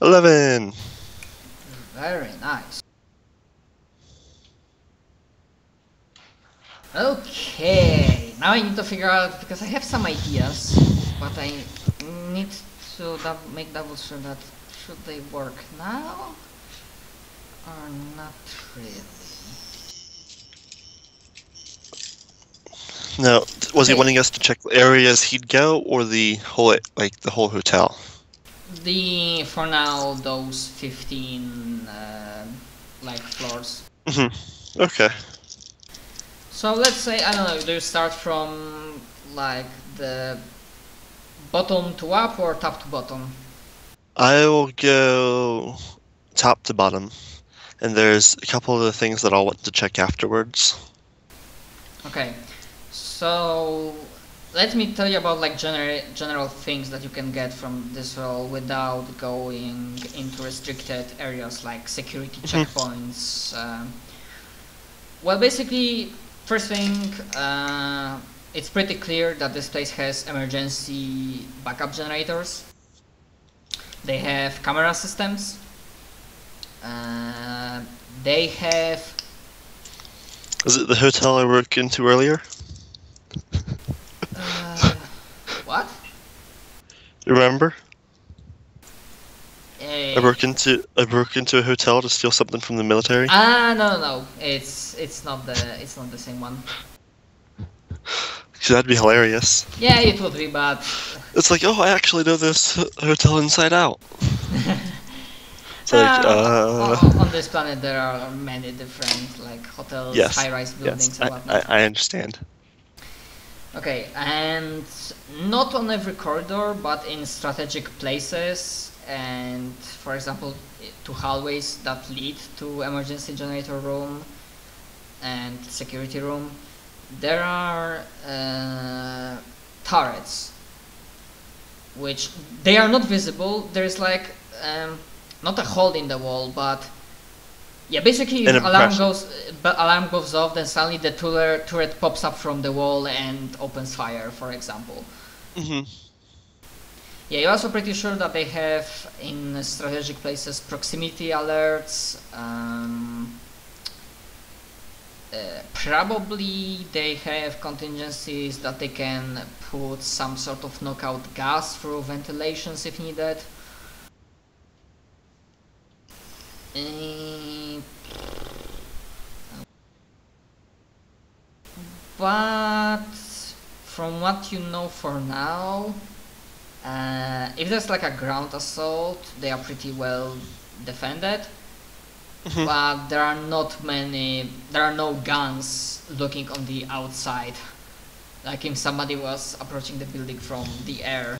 11. Very nice. Okay, now I need to figure out, because I have some ideas, but I need to make double sure that should they work now or not really. Now, was he Okay. wanting us to check the areas he'd go, or the whole hotel? For now, those 15 floors. Okay. So let's say, I don't know, do you start from like the bottom to up or top to bottom? I will go top to bottom, and there's a couple of the things that I'll want to check afterwards. Okay, so let me tell you about like general things that you can get from this role without going into restricted areas like security checkpoints. Well, basically, first thing, it's pretty clear that this place has emergency backup generators. They have camera systems. They have... Is it the hotel I broke into earlier? What? Remember? I broke into a hotel to steal something from the military. No. It's not the same one. Because that'd be hilarious. Yeah, it would be, but it's like, oh, I actually know this hotel inside out. It's like, on this planet there are many different like hotels, yes, high-rise buildings, and whatnot. I understand. Okay, and not on every corridor, but in strategic places, and for example, to hallways that lead to emergency generator room and security room, there are turrets, which they are not visible. There's like not a hole in the wall, but yeah, basically if alarm goes off, then suddenly the turret pops up from the wall and opens fire, for example. Yeah, you're also pretty sure that they have in strategic places proximity alerts. Probably they have contingencies that they can put some sort of knockout gas through ventilations if needed. But from what you know for now, if there's like a ground assault, they are pretty well defended. But there are no guns looking on the outside, like if somebody was approaching the building from the air.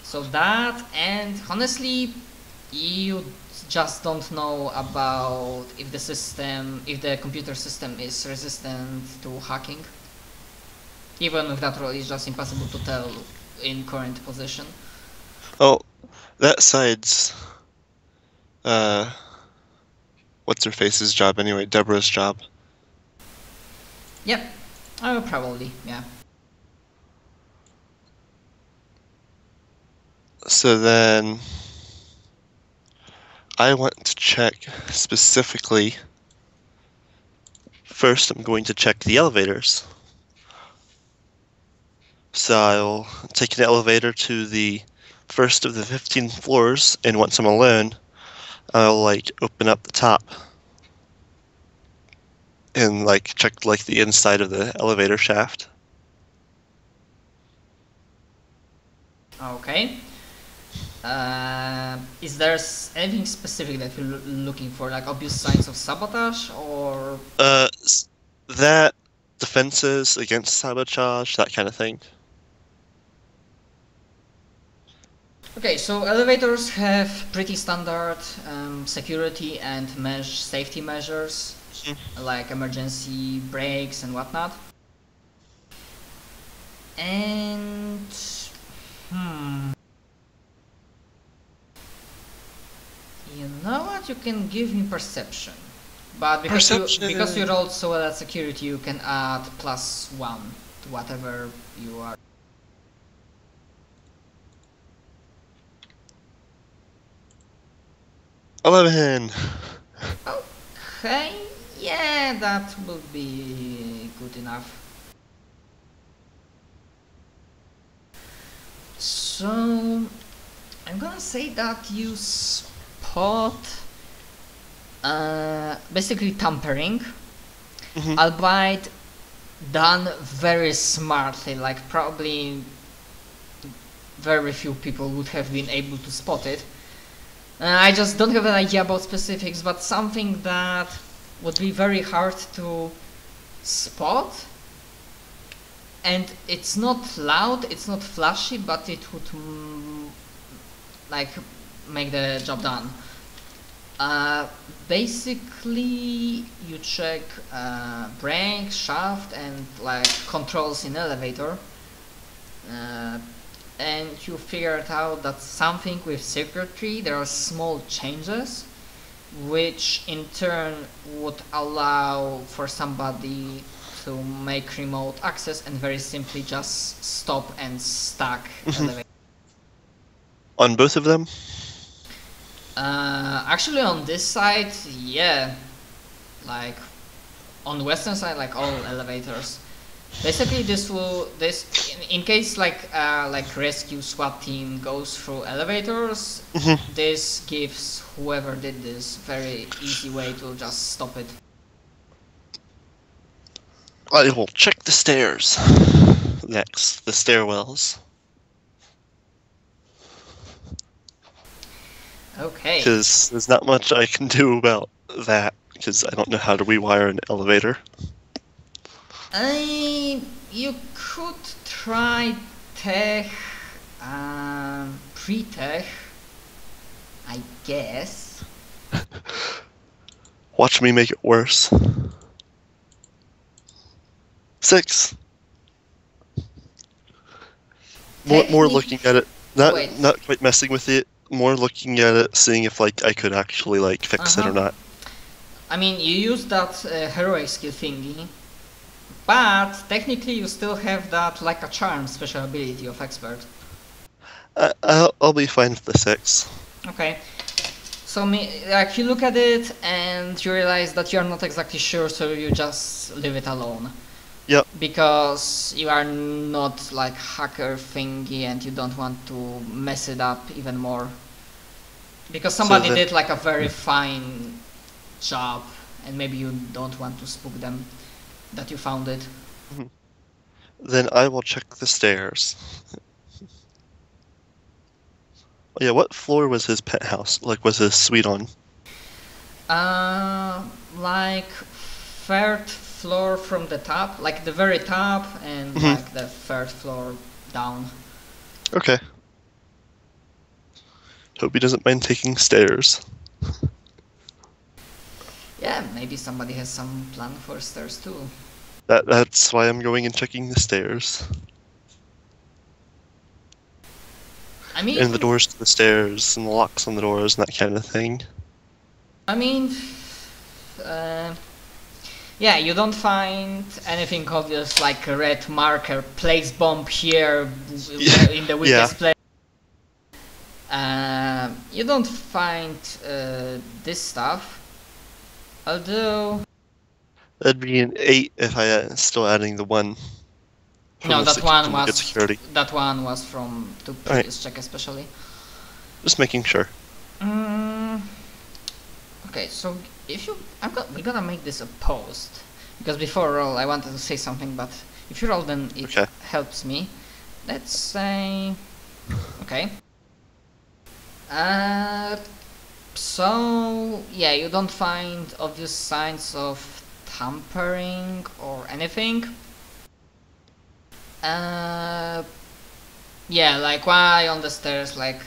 So that, and honestly, you just don't know about if the computer system is resistant to hacking. Even with that role, it's just impossible to tell in current position. Oh, that side's what's her face's job anyway? Deborah's job. Yep, probably, yeah. So then, I want to check specifically. First, I'm going to check the elevators. So I'll take an elevator to the first of the 15 floors, and once I'm alone, I'll like open up the top and like check like the inside of the elevator shaft. Okay. Is there anything specific that you're looking for, like obvious signs of sabotage, or? That defenses against sabotage, that kind of thing. Okay, so elevators have pretty standard security and safety measures, like emergency brakes and whatnot. And you know what? You can give me perception, but because you rolled so well at security, you can add +1 to whatever you are. 11. Okay, yeah, that would be good enough. So, I'm gonna say that you spot basically tampering, albeit done very smartly, like probably very few people would have been able to spot it. I just don't have an idea about specifics, but something that would be very hard to spot. And it's not loud, it's not flashy, but it would like make the job done. Basically, you check brake, shaft, and like controls in elevator, and you figured out that something with circuitry, there are small changes, which in turn would allow for somebody to make remote access and very simply just stop and stack elevator. On both of them? Actually on this side, yeah, like on the western side, like all elevators. Basically in case like rescue SWAT team goes through elevators, this gives whoever did this very easy way to just stop it. I will check the stairs. Next, the stairwells. Okay. Because there's not much I can do about that, because I don't know how to rewire an elevator. You could try tech, pre-tech, I guess. Watch me make it worse. 6. More looking at it, not quite messing with it. More looking at it, seeing if like I could actually like fix it or not. I mean, you use that heroic skill thingy, but technically you still have that like a charm special ability of expert. I'll be fine with the 6. Okay. So like you look at it and you realize that you're not exactly sure, so you just leave it alone. Yep. Because you are not like hacker thingy and you don't want to mess it up even more. Because somebody did like a very fine job and maybe you don't want to spook them that you found it. Then I will check the stairs. Oh yeah, what floor was his penthouse? Like, was his suite on? Like 3rd floor from the top, like the very top, and like the 3rd floor down. Okay. Hope he doesn't mind taking stairs. Yeah, maybe somebody has some plan for stairs too. That's why I'm going and checking the stairs. I mean, and the doors to the stairs, and the locks on the doors, and that kind of thing. I mean, yeah, you don't find anything obvious like a red marker, place bomb here in the weakest place. You don't find this stuff, although... That'd be an 8 if I still adding the 1. No, that one was from the previous check especially. Just making sure. Okay, so if you... we're gonna make this a post, because before roll I wanted to say something, but if you roll then it helps me. Let's say... Okay. So, yeah, you don't find obvious signs of tampering or anything. Yeah, like why on the stairs, like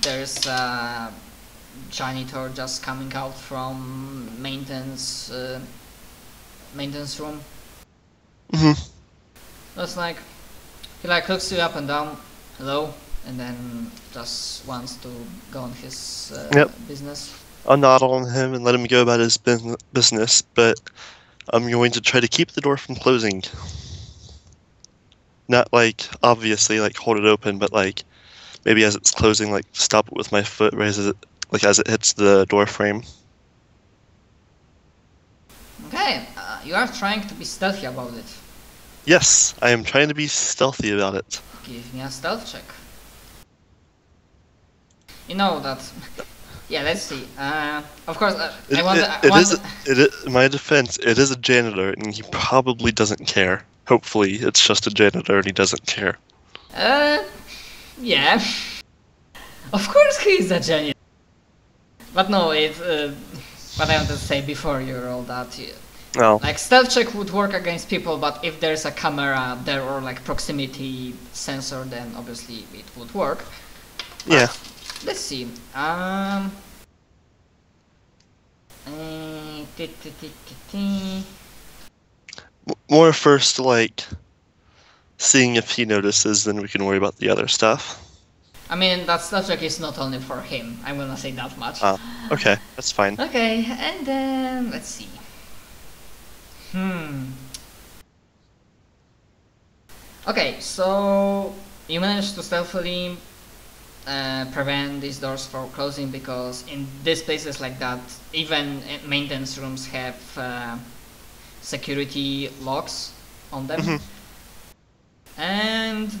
there's a janitor just coming out from maintenance room. That's like, he like looks you up and down, hello, and then just wants to go on his business. I'll nod on him and let him go about his business, but I'm going to try to keep the door from closing. Not like, obviously, like hold it open, but like maybe as it's closing, like stop it with my foot, raise it like as it hits the door frame. Okay, you are trying to be stealthy about it. Yes, I am trying to be stealthy about it. Give me a stealth check. You know that. Yeah, let's see. Of course, In my defense, it is a janitor, and he probably doesn't care. Hopefully, it's just a janitor and he doesn't care. Yeah. Of course he is a genius. But no, it's what I wanted to say before you roll that. Oh. Like stealth check would work against people, but if there's a camera there or like proximity sensor, then obviously it would work. But Yeah. let's see. More first, like, seeing if he notices, then we can worry about the other stuff. I mean, that stealth check is not only for him. I'm gonna say that much. Okay, that's fine. Okay, and then let's see. Okay, so you managed to stealthily prevent these doors from closing, because in these places like that, even maintenance rooms have security locks on them. And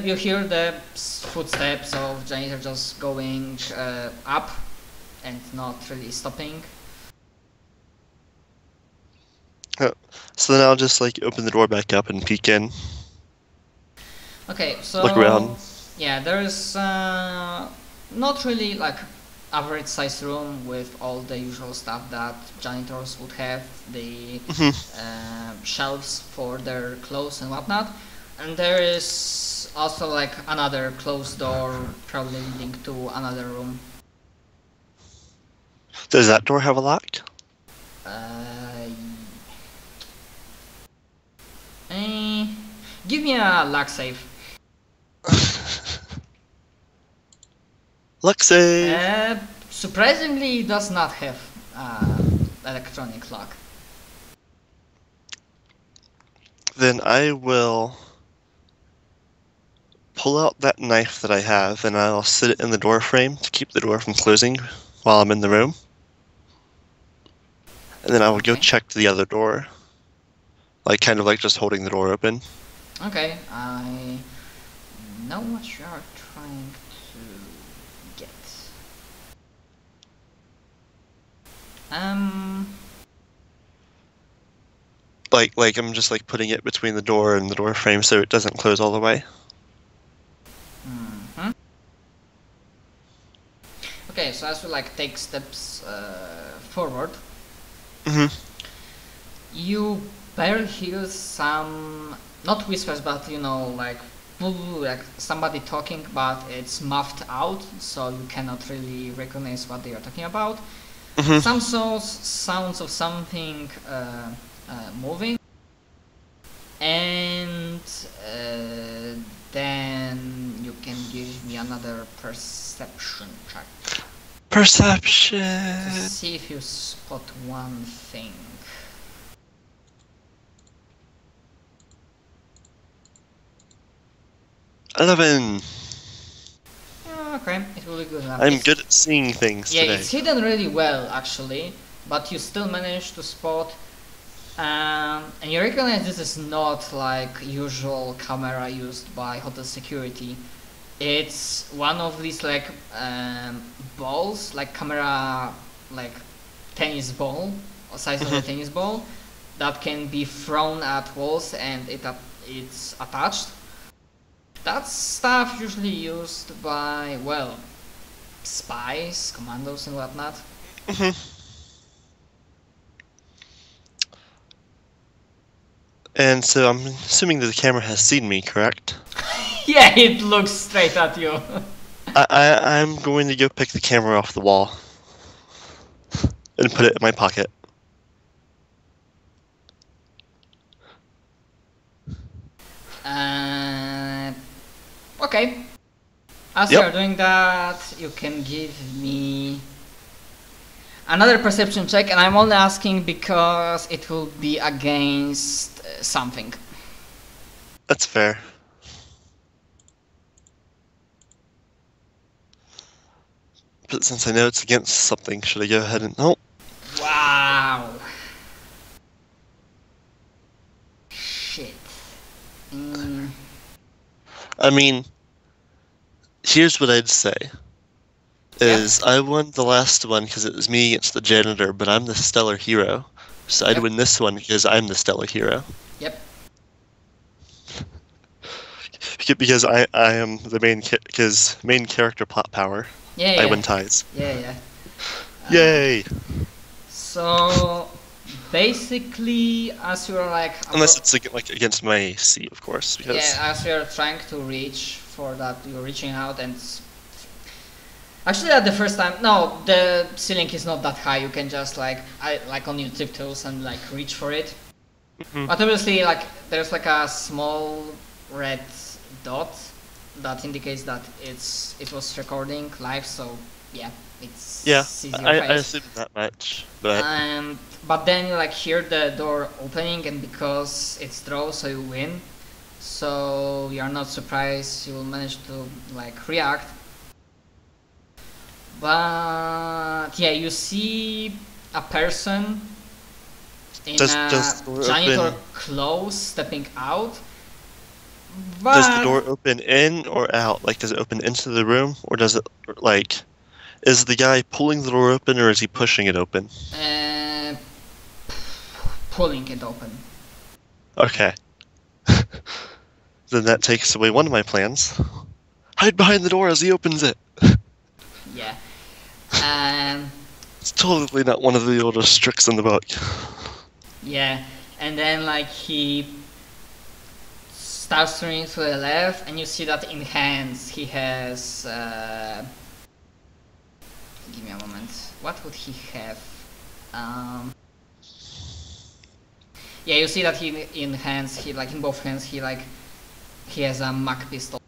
you hear the footsteps of janitor just going up and not really stopping. So then I'll just like open the door back up and peek in. Okay, so look around. Yeah, there's not really like average size room with all the usual stuff that janitors would have, the shelves for their clothes and whatnot. And there is also like another closed door, probably leading to another room. Does that door have a lock? Give me a luck save. Luck save! Surprisingly, it does not have electronic lock. Then I will pull out that knife that I have, and I'll sit it in the door frame to keep the door from closing while I'm in the room. And then I will go check the other door. Like, kind of like just holding the door open. Okay, I know what you are trying to get. Like I'm just like putting it between the door and the door frame so it doesn't close all the way. Okay, so as you like take steps forward, you barely hear some, not whispers, but you know, like somebody talking, but it's muffled out, so you cannot really recognize what they are talking about. Some sounds of something moving, and then you can give me another perception check. Perception! To see if you spot one thing. $11. Okay, it will be good enough. I'm good at seeing things today. Yeah, it's hidden really well actually, but you still manage to spot, and you recognize this is not like usual camera used by hotel security. It's one of these like balls, like camera, like tennis ball, size of a tennis ball, that can be thrown at walls and it's attached. That's stuff usually used by, well, spies, commandos and whatnot. And so I'm assuming that the camera has seen me, correct? Yeah, it looks straight at you. I'm going to go pick the camera off the wall and put it in my pocket. Okay. As you are doing that, you can give me another perception check, and I'm only asking because it will be against something. That's fair. but since I know it's against something, should I go ahead and... Oh, Wow. Shit. Mm, I mean, here's what I'd say. Is I won the last one because it was me against the janitor, but I'm the stellar hero. So I'd Yep. win this one because I'm the stellar hero. yep. Because I am the main character plot power. Yeah, I yeah. win ties. Yeah. Yay! So basically, as you're like, Unless it's like against my AC, of course. Because yeah, as you're trying to reach for that, you're reaching out and. Actually, at the first time, no, the ceiling is not that high. You can just like on your tiptoes and like reach for it. But obviously, like there's like a small red dot that indicates that it was recording live. So yeah, it's sees your I face. assumed that much, but But then you like hear the door opening, and because it's draw, so you win. So you're not surprised. You will manage to like react. But yeah, you see a person in Does a the door janitor open- clothes stepping out. But does the door open in or out? Like, does it open into the room, or does it like? Is the guy pulling the door open, or is he pushing it open? Pulling it open. Okay. Then that takes away one of my plans. Hide behind the door as he opens it. Yeah. It's totally not one of the oldest tricks in the book. Yeah, and then like he starts turning to the left, and you see that in hands he has. Give me a moment. What would he have? Yeah, you see that he in hands. He like in both hands. He has a Mac pistol.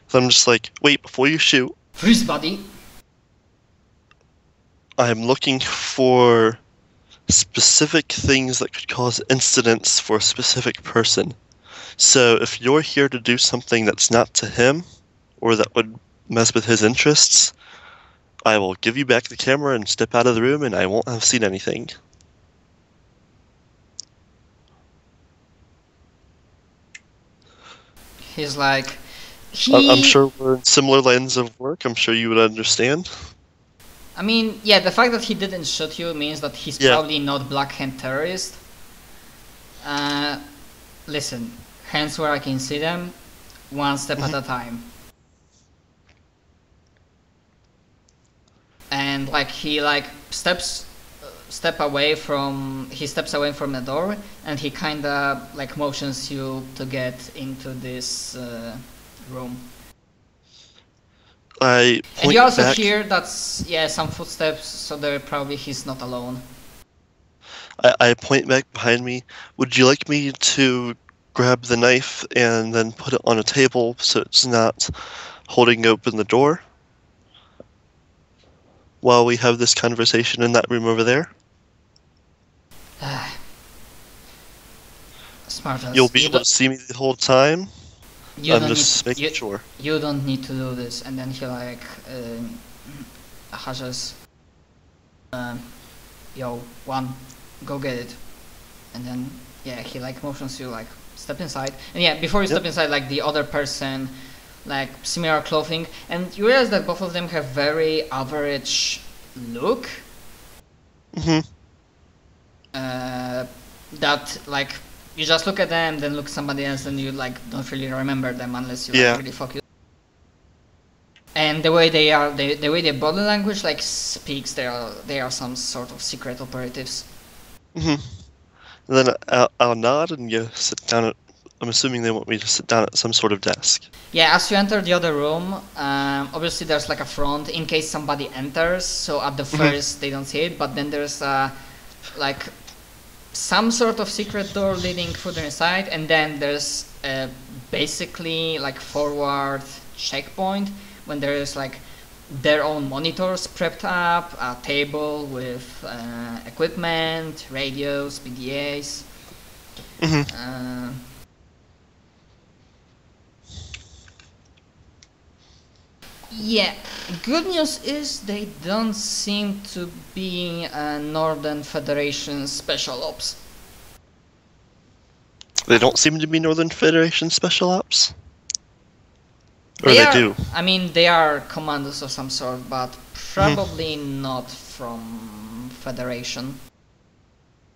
So I'm just like, wait, before you shoot, Freeze, buddy. I'm looking for specific things that could cause incidents for a specific person. So if you're here to do something that's not to him, or that would mess with his interests, I will give you back the camera and step out of the room, and I won't have seen anything. He's like. I'm sure we're in similar lines of work. I'm sure you would understand. I mean, yeah, the fact that he didn't shoot you means that he's probably not Black Hand terrorist. Listen, hands where I can see them, one step at a time. And like he like steps away from the door, and he kinda like motions you to get into this room. I point And you also back. hear that's some footsteps, so he's not alone. I point back behind me. Would you like me to grab the knife and then put it on a table so it's not holding open the door while we have this conversation in that room over there? Smart ass. You'll be able to see me the whole time? I'm just making making sure. You don't need to do this. And then he like hashes. Yo, one, go get it. And then he like motions you like step inside. And before you step inside, like the other person, like similar clothing, and you realize that both of them have very average look. That like you just look at them, then look at somebody else, and you like don't really remember them unless you like, really focus. And the way they are, the way their body language like speaks, they are some sort of secret operatives. And then I'll nod and you sit down at. I'm assuming they want me to sit down at some sort of desk. Yeah, as you enter the other room, obviously there's like a front in case somebody enters. So at the first they don't see it, but then there's like some sort of secret door leading further inside, and then there's basically like forward checkpoint when there is like their own monitors prepped up, a table with equipment, radios, PDAs. Yeah, good news is they don't seem to be Northern Federation Special Ops. They don't seem to be Northern Federation Special Ops? Or they do? I mean, they are commandos of some sort, but probably not from Federation.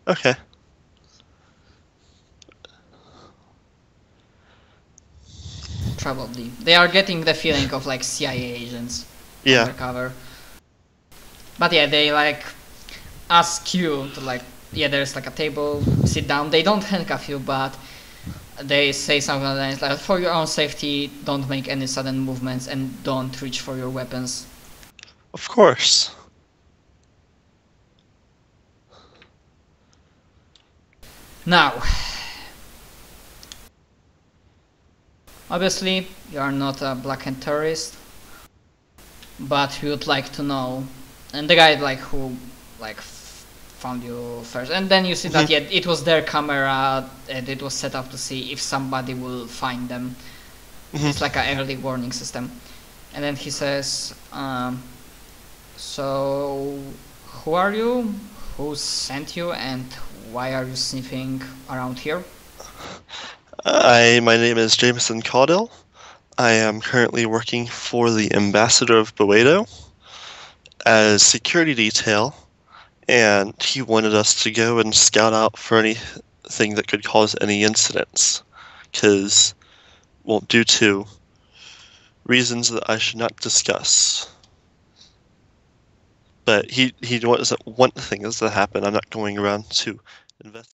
Okay. Probably. They are getting the feeling of like CIA agents Yeah. undercover. But yeah, they like ask you to like, yeah, there's like a table, sit down. They don't handcuff you, but they say something like, for your own safety, don't make any sudden movements and don't reach for your weapons. Of course. Now, obviously, you are not a black-hand terrorist, but you would like to know. And the guy like who like found you first, and then you see that yeah, it was their camera, and it was set up to see if somebody will find them. It's like an early warning system. And then he says, so who are you? Who sent you? And why are you sniffing around here? My name is Jameson Caudill. I am currently working for the Ambassador of Boedo as security detail, and he wanted us to go and scout out for anything that could cause any incidents, because, well, due to reasons that I should not discuss. But he doesn't want things to happen. I'm not going around to investigate.